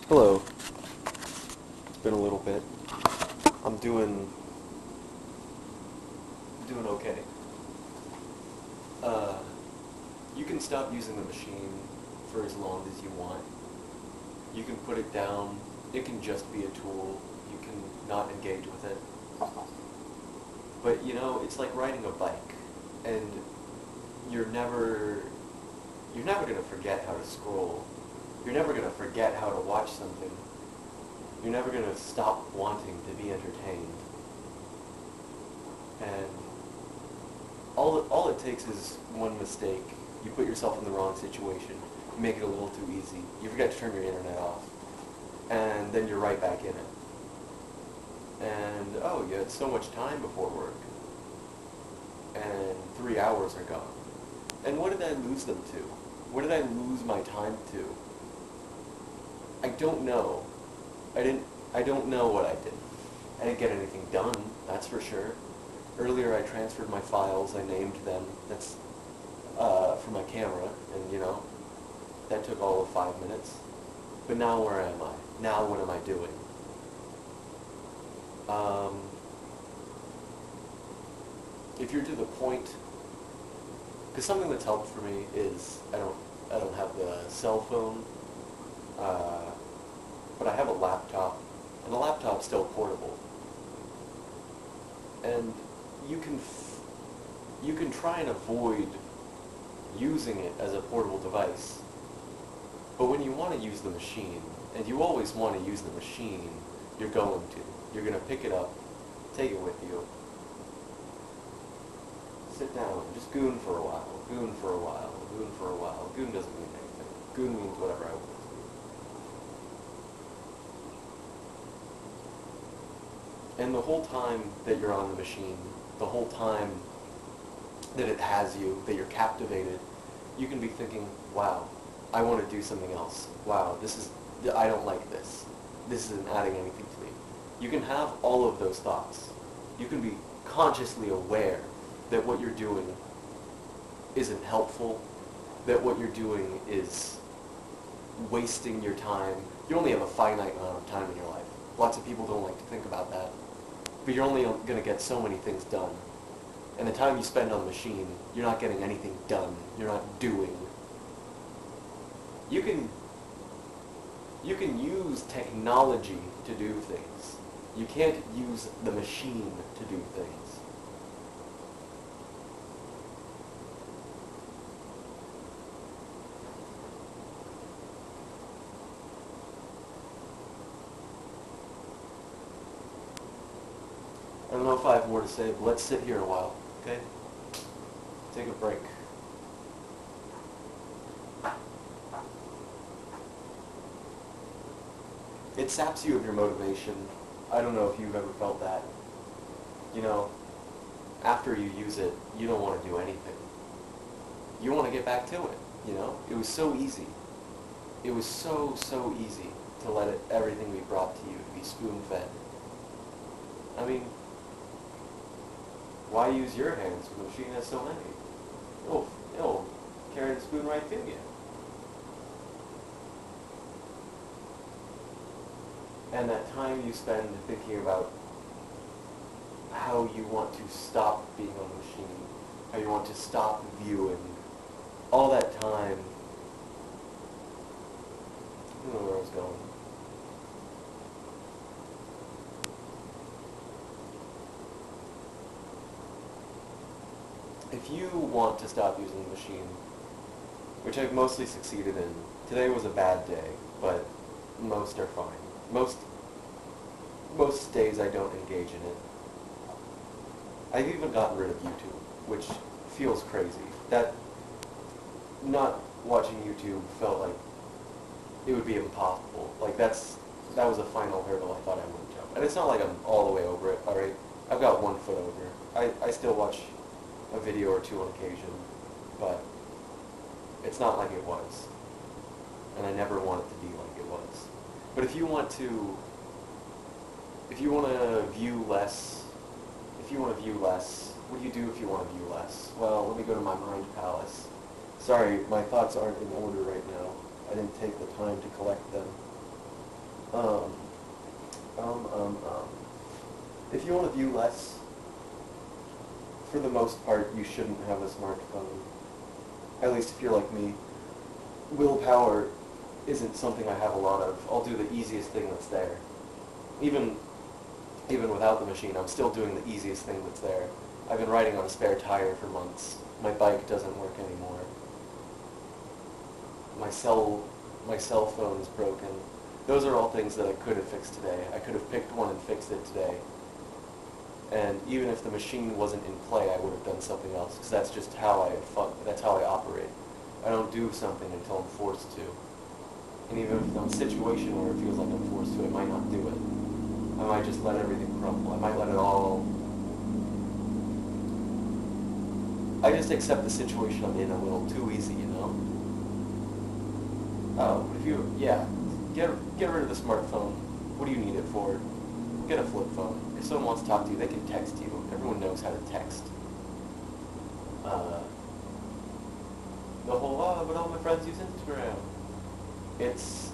Hello. It's been a little bit. I'm doing okay. Uh, you can stop using the machine for as long as you want. You can put it down. It can just be a tool. You can not engage with it. But it's like riding a bike, and you're never you're never gonna forget how to scroll. You're never gonna forget how to watch something. You're never gonna stop wanting to be entertained. And all it takes is one mistake. You put yourself in the wrong situation. You make it a little too easy. You forget to turn your internet off. And then you're right back in it. And, oh, you had so much time before work. And 3 hours are gone. And what did I lose them to? What did I lose my time to? I don't know. I don't know what I did. I didn't get anything done, that's for sure. Earlier I transferred my files, I named them, that's for my camera, and that took all of 5 minutes. But now where am I? Now what am I doing? If you're to the point, because something that's helped for me is I don't have the cell phone, uh, but I have a laptop, and the laptop's still portable. And you can you can try and avoid using it as a portable device, but when you want to use the machine, and you always want to use the machine, you're going to. You're going to pick it up, take it with you, sit down, just goon for a while, goon for a while, goon for a while. Goon doesn't mean anything. Goon means whatever I want it to be. And the whole time that you're on the machine, the whole time that it has you, that you're captivated, you can be thinking, wow, I want to do something else. Wow, I don't like this. This isn't adding anything to me. You can have all of those thoughts. You can be consciously aware that what you're doing isn't helpful, that what you're doing is wasting your time. You only have a finite amount of time in your life. Lots of people don't like to think about that. But you're only going to get so many things done. And the time you spend on the machine, you're not getting anything done. You're not doing. You can use technology to do things. You can't use the machine to do things. I don't know if I have more to say, but let's sit here a while, okay? Take a break. It saps you of your motivation. I don't know if you've ever felt that. After you use it, you don't want to do anything. You want to get back to it. It was so easy. It was so easy to let everything be brought to you, to be spoon-fed. I mean, why use your hands when the machine has so many? It'll carry the spoon right to you. And that time you spend thinking about how you want to stop being on the machine, how you want to stop viewing, all that time, I don't know where I was going. If you want to stop using the machine, which I've mostly succeeded in, today was a bad day, but most are fine. Most days I don't engage in it. I've even gotten rid of YouTube, which feels crazy. That not watching YouTube felt like it would be impossible. Like that was a final hurdle I thought I wouldn't jump. And it's not like I'm all the way over it, alright? I've got 1 foot over. I still watch a video or two on occasion, but it's not like it was. And I never want it to be like it was. But if you want to view less, what do you do if you want to view less? Well, let me go to my mind palace. Sorry, my thoughts aren't in order right now. I didn't take the time to collect them. if you want to view less, for the most part, you shouldn't have a smartphone. At least if you're like me. Willpower isn't something I have a lot of. I'll do the easiest thing that's there. Even without the machine, I'm still doing the easiest thing that's there. I've been riding on a spare tire for months. My bike doesn't work anymore. My cell phone is broken. Those are all things that I could have fixed today. I could have picked one and fixed it today. And even if the machine wasn't in play, I would have done something else, because that's just how that's how I operate. I don't do something until I'm forced to. And even if I'm in a situation where it feels like I'm forced to, I might not do it. I might just let everything crumble. I might let it all... I just accept the situation I'm in a little too easy, you know? Oh, get rid of the smartphone. What do you need it for? Get a flip phone. If someone wants to talk to you, they can text you. Everyone knows how to text. The whole, but all my friends use Instagram. It's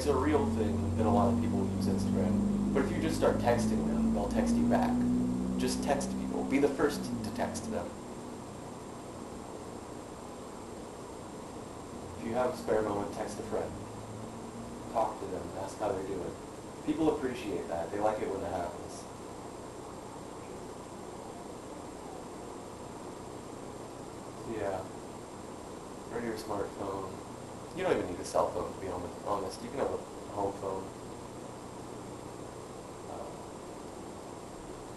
a real thing that a lot of people use Instagram. But if you just start texting them, they'll text you back. Just text people. Be the first to text them. If you have a spare moment, text a friend. Talk to them. Ask how they're doing. People appreciate that. They like it when that happens. Yeah. Or your smartphone. You don't even need a cell phone, to be honest. You can have a home phone.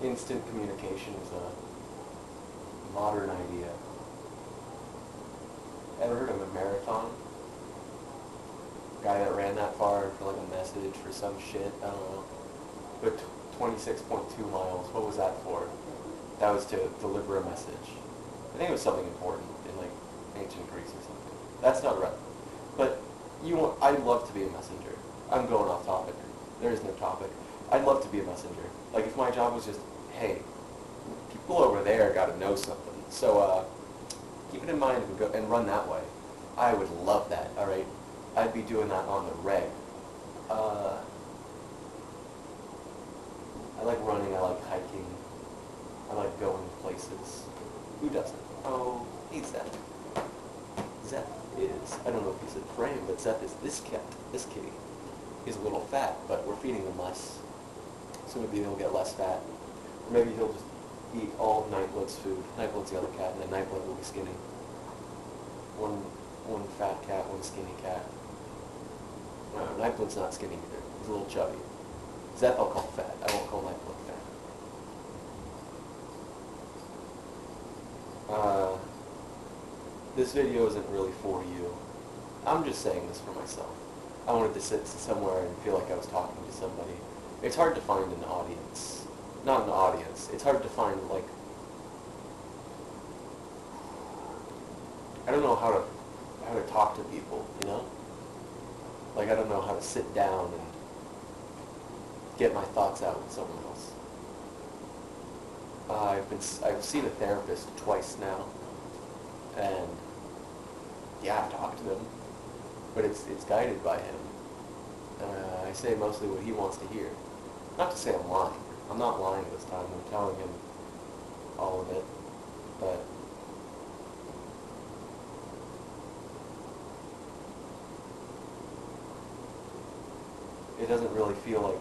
Instant communication is a modern idea. Ever heard of a marathon? Guy that ran that far for like a message for some shit, I don't know. But 26.2 miles, what was that for? That was to deliver a message. I think it was something important in like ancient Greece or something. That's not right. But I'd love to be a messenger. I'm going off topic. There is no topic. I'd love to be a messenger. Like if my job was just, hey, people over there got to know something. So keep it in mind and run that way. I would love that, all right? I'd be doing that on the reg. I like running, I like hiking, I like going places. Who doesn't? Oh, hey Zeph. Zeph is, I don't know if he's a frame, but Zeph is this kitty. He's a little fat, but we're feeding him less. So maybe he'll get less fat. Or maybe he'll just eat all of Nightblood's food. Nightblood's the other cat, and then Nightblood will be skinny. One fat cat, one skinny cat. No, Nightblood's not skinny either. He's a little chubby. Zeph I'll call fat. I won't call Nightblood fat. This video isn't really for you. I'm just saying this for myself. I wanted to sit somewhere and feel like I was talking to somebody. It's hard to find an audience. Not an audience. It's hard to find, like... I don't know how to talk to people, you know? Like, I don't know how to sit down and get my thoughts out with someone else. I've seen a therapist twice now, and yeah, I've talked to him, but it's guided by him. I say mostly what he wants to hear. Not to say I'm lying. I'm not lying this time. I'm telling him all of it, but it doesn't really feel like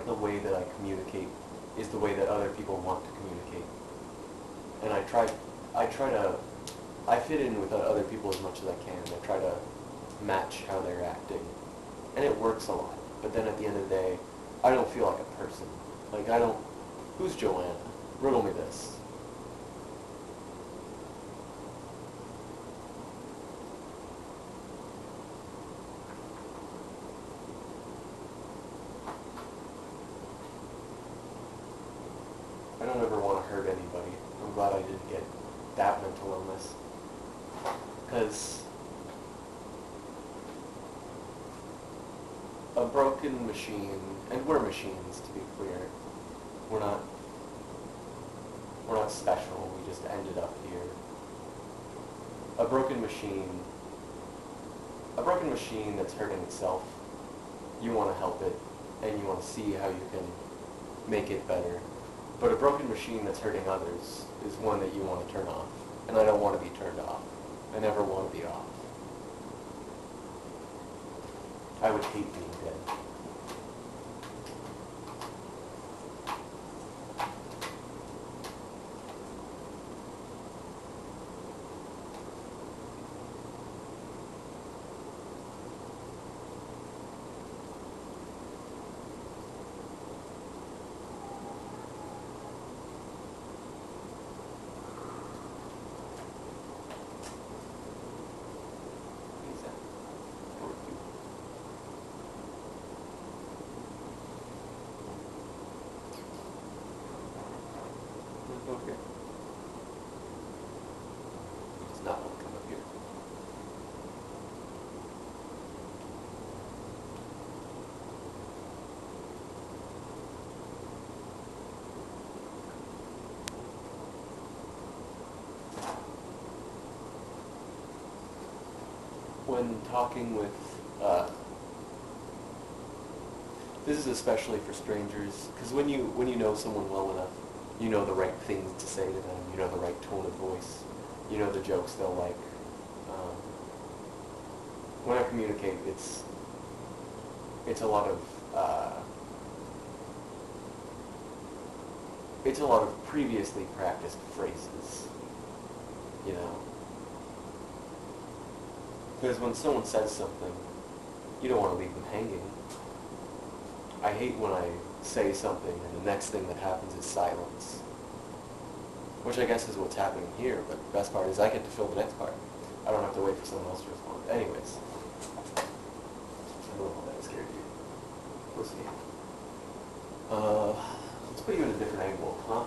the way that I communicate is the way that other people want to communicate. And I fit in with other people as much as I can. I try to match how they're acting. And it works a lot. But then at the end of the day, I don't feel like a person. Like who's Joanna? Riddle me this. I don't ever want to hurt anybody. I'm glad I didn't get that mental illness. Because a broken machine, and we're machines to be clear, we're not special, we just ended up here. A broken machine A broken machine that's hurting itself, you want to help it, and you want to see how you can make it better. But a broken machine that's hurting others is one that you want to turn off. And I don't want to be turned off. I never want to be off. I would hate being dead. Okay. He does not want to come up here. When talking with, this is especially for strangers, because when you know someone well enough, you know the right things to say to them, you know the right tone of voice, you know the jokes they'll like. When I communicate, it's a lot of previously practiced phrases, you know. Because when someone says something, you don't want to leave them hanging. I hate when I say something and the next thing that happens is silence. Which I guess is what's happening here, but the best part is I get to fill the next part. I don't have to wait for someone else to respond. Anyways. I don't know if that scared you. We'll see. Let's put you in a different angle, huh?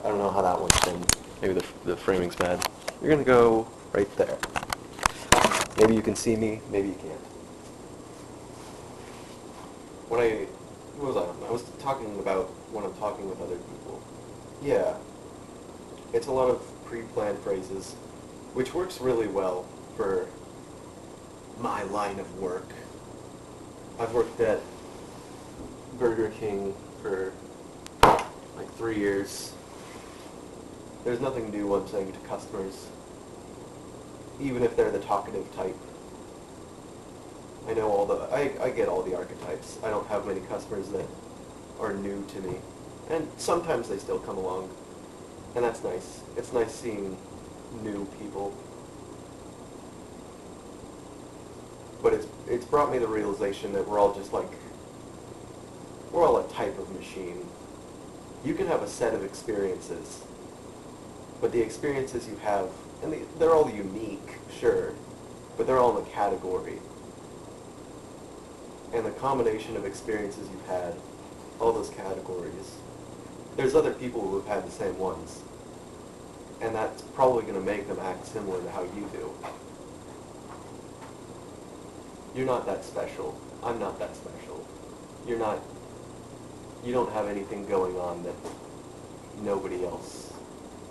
I don't know how that one's been. Maybe the framing's bad. You're going to go right there. Maybe you can see me, maybe you can't. What was I? I was talking about when I'm talking with other people. Yeah. It's a lot of pre-planned phrases, which works really well for my line of work. I've worked at Burger King for like 3 years. There's nothing new I'm saying to customers, even if they're the talkative type. I know I get all the archetypes. I don't have many customers that are new to me. And sometimes they still come along. And that's nice. It's nice seeing new people. But it's brought me the realization that we're all a type of machine. You can have a set of experiences, but the experiences you have, and they're all unique, sure, but they're all in a category. And the combination of experiences you've had, all those categories, there's other people who have had the same ones. And that's probably going to make them act similar to how you do. You're not that special. I'm not that special. You don't have anything going on that nobody else,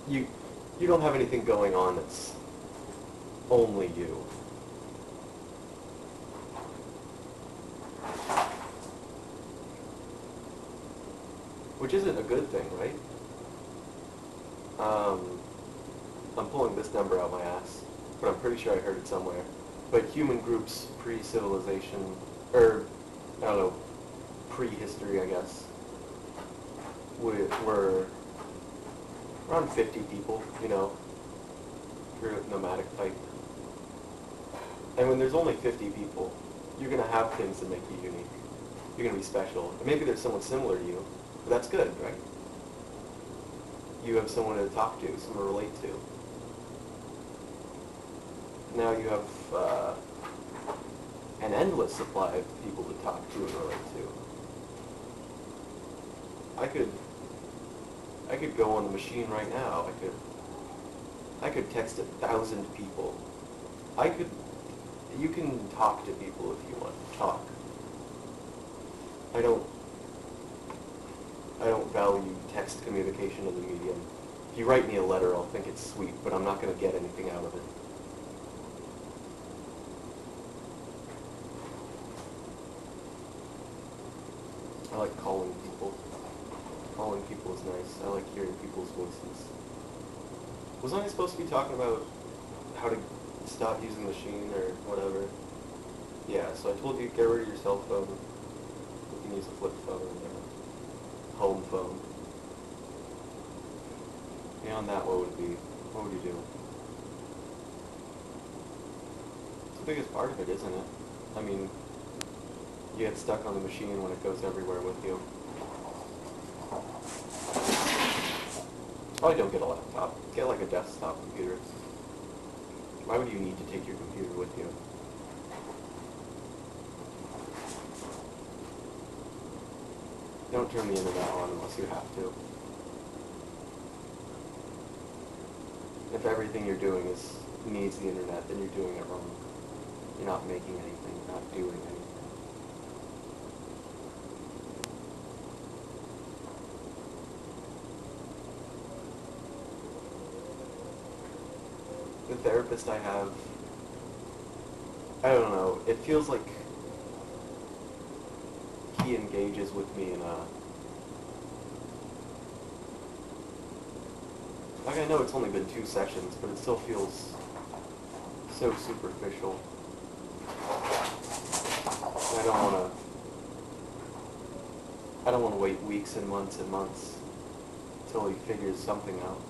you don't have anything going on that's only you. Which isn't a good thing, right? I'm pulling this number out my ass, but I'm pretty sure I heard it somewhere. But human groups pre-civilization, or, I don't know, prehistory, I guess, were around 50 people, you know, if you're a nomadic type. And when there's only 50 people, you're going to have things that make you unique. You're going to be special. And maybe there's someone similar to you, but that's good, right? You have someone to talk to, someone to relate to. Now you have an endless supply of people to talk to and relate to. I could go on the machine right now. I could text 1,000 people. You can talk to people if you want to talk. I don't value text communication as a medium. If you write me a letter, I'll think it's sweet, but I'm not going to get anything out of it. always nice. I like hearing people's voices. Wasn't I supposed to be talking about how to stop using the machine or whatever? Yeah, so I told you get rid of your cell phone. You can use a flip phone or a home phone. Beyond that, what would it be? What would you do? It's the biggest part of it, isn't it? I mean, you get stuck on the machine when it goes everywhere with you. Probably don't get a laptop. Get like a desktop computer. Why would you need to take your computer with you? Don't turn the internet on unless you have to. If everything you're doing needs the internet, then you're doing it wrong. You're not making anything, you're not doing anything. The therapist I have, I don't know, it feels like he engages with me in a, like I know it's only been 2 sessions, but it still feels so superficial. I don't want to wait weeks and months until he figures something out.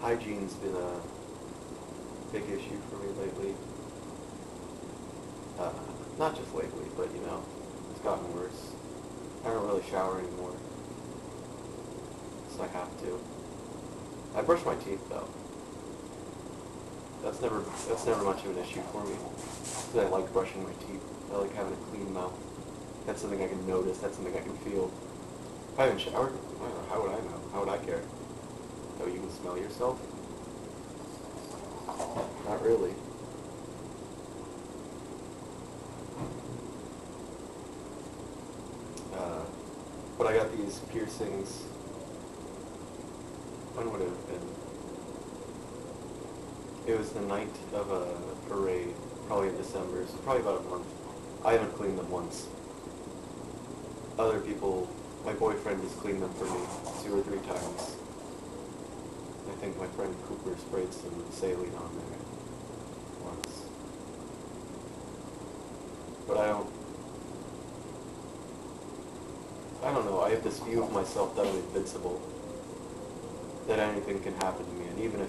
Hygiene's been a big issue for me lately. Not just lately, but you know, it's gotten worse. I don't really shower anymore, so I have to. I brush my teeth though. That's never much of an issue for me. 'Cause I like brushing my teeth. I like having a clean mouth. That's something I can notice. That's something I can feel. If I haven't showered, how would I know? How would I care? Oh, you can smell yourself? Not really. But I got these piercings. When would it have been? It was the night of a parade, probably in December, so probably about a month. I haven't cleaned them once. Other people, my boyfriend has cleaned them for me 2 or 3 times. I think my friend Cooper sprayed some saline on there once. But I don't know, I have this view of myself that I'm invincible. That anything can happen to me, and even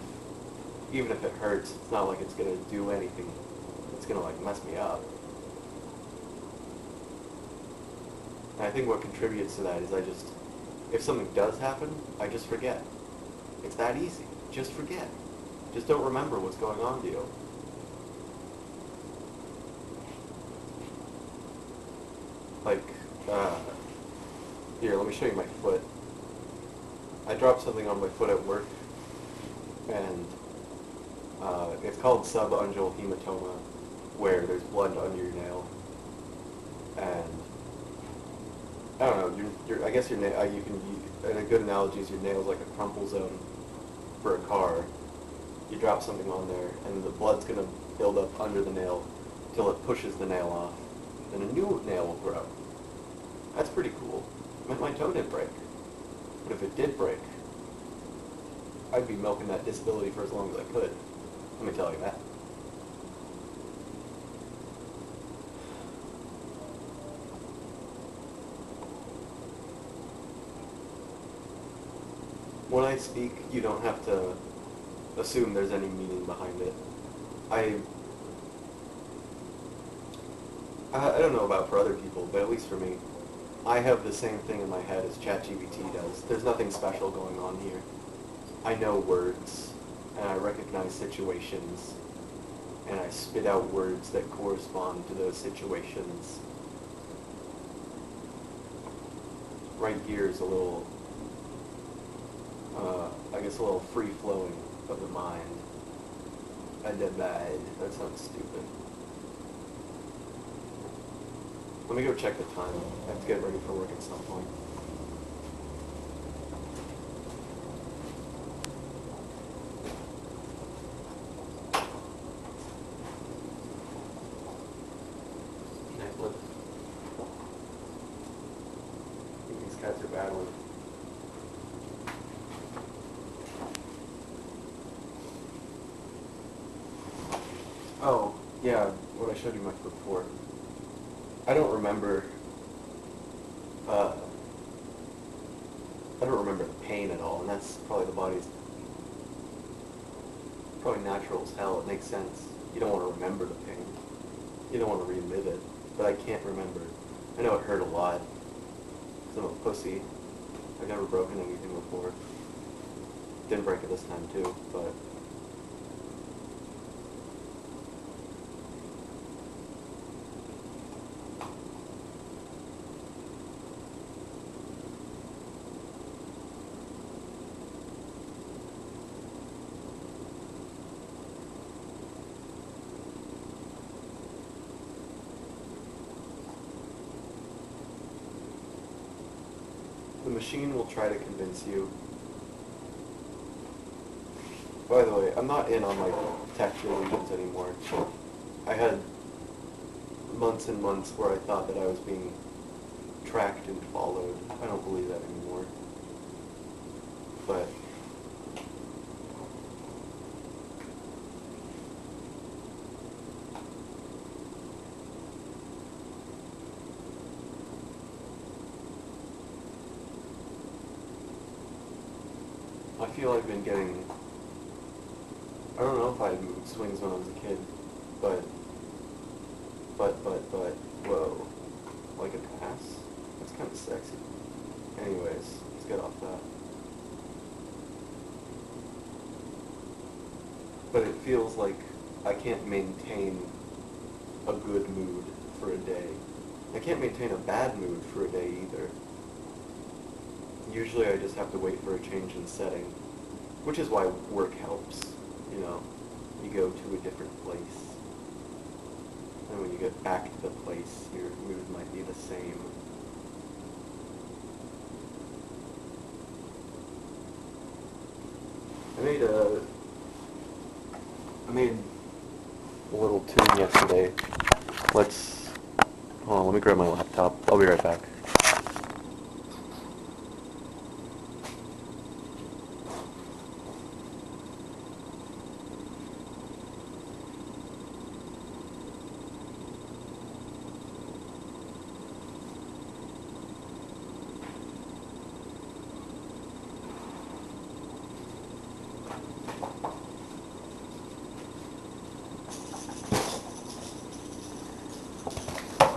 if it hurts, it's not like it's gonna do anything. It's gonna like mess me up. And I think what contributes to that is if something does happen, I just forget. It's that easy. Just forget. Just don't remember what's going on to you. Like, here, let me show you my foot. I dropped something on my foot at work, and it's called subungual hematoma, where there's blood under your nail. And I don't know. I guess your nail. And a good analogy is your nail's like a crumple zone for a car. You drop something on there, and the blood's gonna build up under the nail till it pushes the nail off. Then a new nail will grow. That's pretty cool. My toe didn't break. But if it did break, I'd be milking that disability for as long as I could. Let me tell you that. When I speak, you don't have to assume there's any meaning behind it. I don't know about for other people, but at least for me, I have the same thing in my head as ChatGPT does. There's nothing special going on here. I know words, and I recognize situations, and I spit out words that correspond to those situations. Right here is a little, I guess a little free-flowing of the mind. And then that sounds stupid. Let me go check the time. I have to get ready for work at some point. Oh, yeah, what I showed you my foot before. I don't remember, uh, I don't remember the pain at all, and that's probably the body's, probably natural as hell. It makes sense. You don't want to remember the pain. You don't want to relive it, but I can't remember. I know it hurt a lot, because I'm a pussy. I've never broken anything before. Didn't break it this time too, but... The machine will try to convince you. By the way, I'm not in on my tech delusions anymore. I had months and months where I thought that I was being tracked and followed. I don't believe that anymore. But I feel I've been getting, I don't know if I had mood swings when I was a kid, but, whoa, like an ass? That's kind of sexy. Anyways, let's get off that. But it feels like I can't maintain a good mood for a day. I can't maintain a bad mood for a day either. Usually I just have to wait for a change in setting, which is why work helps, you know. You go to a different place, and when you get back to the place, your mood might be the same. I made a little tune yesterday. Hold on, let me grab my laptop. I'll be right back.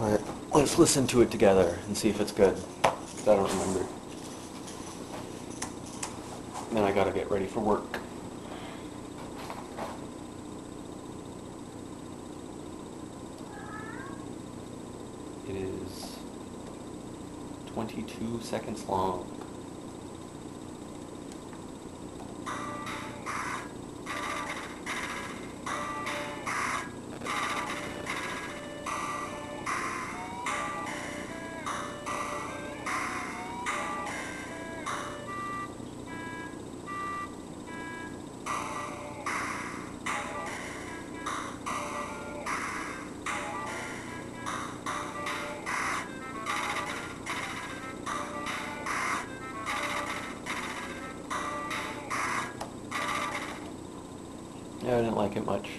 Alright, let's listen to it together and see if it's good. 'Cause I don't remember. And then I gotta get ready for work. It is 22 seconds long. Yeah, I didn't like it much.